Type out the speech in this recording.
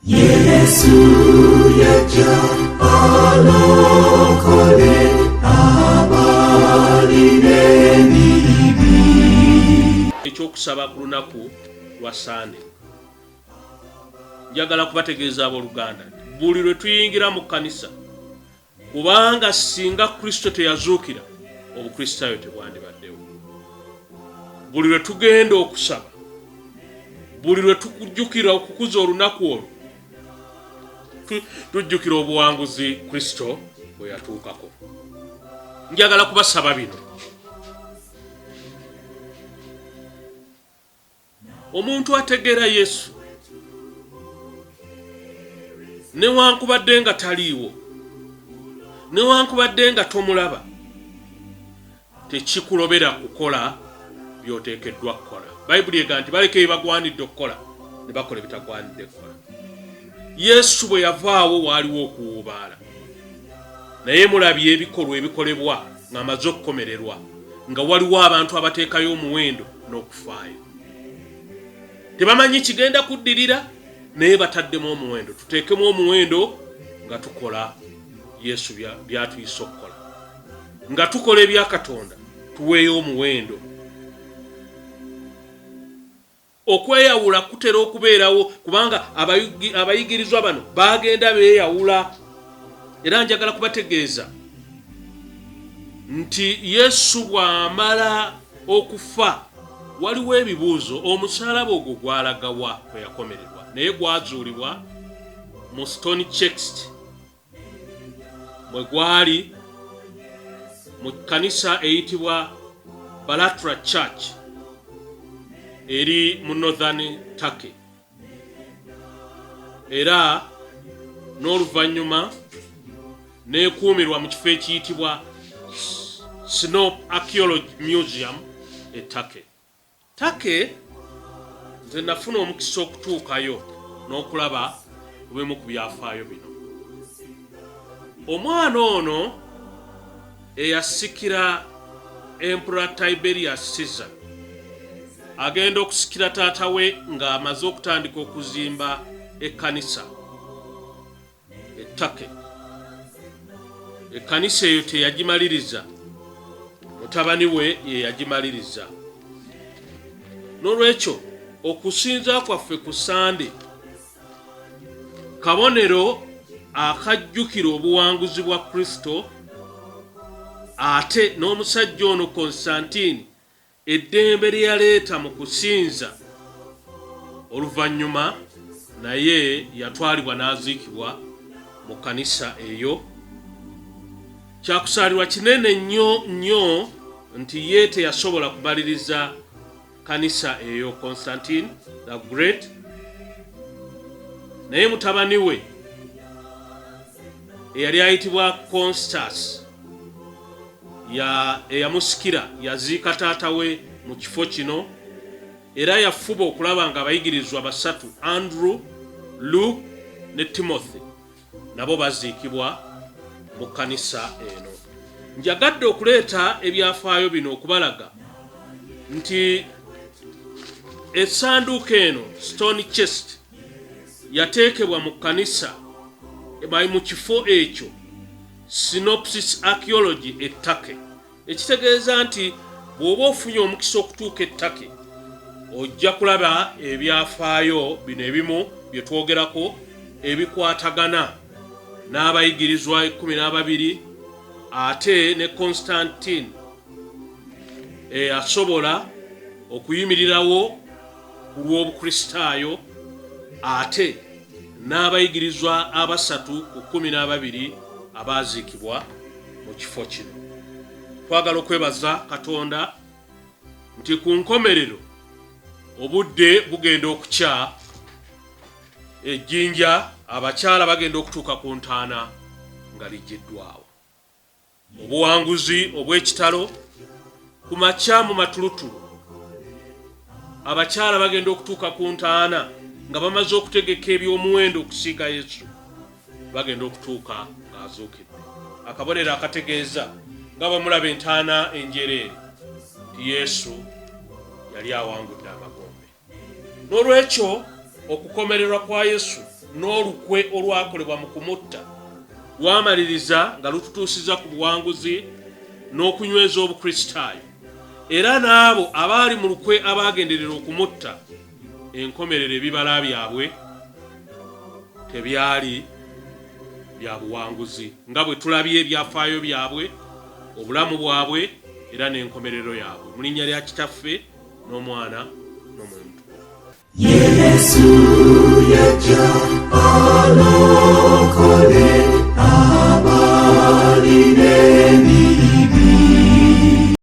Yesu yaja alokole abalire ebibi. Ekyokusaba ku lunaku lwa Sande. Njagala kubategeeza abooluganda buli lwe tuyingira mu kkanisa, kubanga singa Kristo teyazuukira obukristaayo tebwandibaddewo. Buli lwe tugenda okusaba, buli lwe tukujjukira okukuza olunaku olwo, tujjukira obuwanguzi Kristo bwe yatuukako. Njagala kubasaba bino. Omuntu ategeera Yesu newankubadde nga taliiwo, newankubadde nga tomulaba, tekikulobera kukola by'oteekeddwa kukola. Bayibuli ega nti baleke ebibagwanidde okukola ne bakola ebitagwanidde kukola. Yesu bwe yavaawo waaliwo okuwuubaala, naye mulabye ebikolwa ebikolebwa ng'amaze okukomererwa, nga waliwo abantu abateekayo omuwendo n'okufaayo. Tebamanyi kigenda kuddirira, naye bataddemu omuwendo. Tuteekemu omuwendo nga tukola Yesu by'atuyise okukola, nga tukola ebya Katonda tuweeyo omuwendo. Okweyawula kutera okubeerawo kubanga abayigirizwa bano bagenda beeyawula. Era njagala kubategeeza nti Yesu bw'amala okufa waliwo ebibuuzo. Omusaalaba ogwo gwalagawa kwe yakomererwa, naye gwazuulibwa mu Stone Chest mwe gwali mu kkanisa eyitibwa Balatra Church eri mu Northern Turkey. Era n'oluvannyuma neekuumirwa mu kifo ekiyitibwa Sinop Archaeology Museum e Turkey. Turkey nze nafuna omukisa okutuukayo n'okulaba bwemu ku byafaayo bino. Omwana ono eyasikira Emperor Tiberius Caesar agenda okusikira taata we ng'amaze okutandika okuzimba ekkanisa e Turkey. Ekkanisa eyo teyagimaliriza, mutabani we ye yagimaliriza. N'olwekyo okusinza kwaffe ku Sande kabonero akajjukira obuwanguzi bwa Kristo, ate n'omusajja ono Constantine eddembe lye yaleeta mu kusinza. Oluvannyuma naye yatwalibwa n'aziikibwa mu kkanisa eyo. Kyakusaalirwa kinene nnyo nti ye teyasobola kubaliriza kanisa eyo Constantine the Great, naye mutabani we eyali ayitibwa Constas eyamusikira yaziika taata we mu kifo kino, era yafuba okulaba nga abayigirizwa basatu Andrew, Luke ne Timothy nabo baziikibwa mu kkanisa eno. Njagadde okuleeta ebyafaayo bino okubalaga nti essanduuko eno Stone Chest yateekebwa mu kkanisa mu kifo ekyo Synopsis Archaeology e Turkey. Ekitegeeza nti bw'oba ofunye omukisa okutuuka e Turkey ojja kulaba ebyafaayo bino ebimu bye twogerako ebikwatagana n'abayigirizwa 12 ate ne Constantine asobola okuyimirirawo ku lw'obukristaayo, ate n'abayigirizwa abasatu ku 12 abaziikibwa mu kifo kino. Twagala okwebaza Katonda nti ku nkomerero obudde bugenda okukya, ejjinja abakyala bagenda okutuuka ku ntaana nga liggyeddwawo. Obuwanguzi obw'ekitalo ku makya mu matulutulu, abakyala bagenda okutuuka ku ntaana nga bamaze okutegeka eby'omuwendo okusiiga Yesu, bagenda okutuuka ng'azuukidde. Akabonero akategeeza nga bamulaba entaana enjereere nti Yesu yali awangudde amagombe. N'olwekyo okukomererwa kwa Yesu n'olukwe olwakolebwa mu kumutta lwamaliriza nga lututuusiza ku buwanguzi n'okunyweza obukristaayo, era n'abo abaali mu lukwe abaagenderera okumutta enkomerero ebibala byabwe tebyali bya buwanguzi, nga bwe tulabye ebyafaayo byabwe, obulamu bwabwe era n'enkomerero yaabwe. Mu linnya lya Kitaffe n'Omwana n'Omwoyo Omutukuvu. Yesu yajja alokole abalire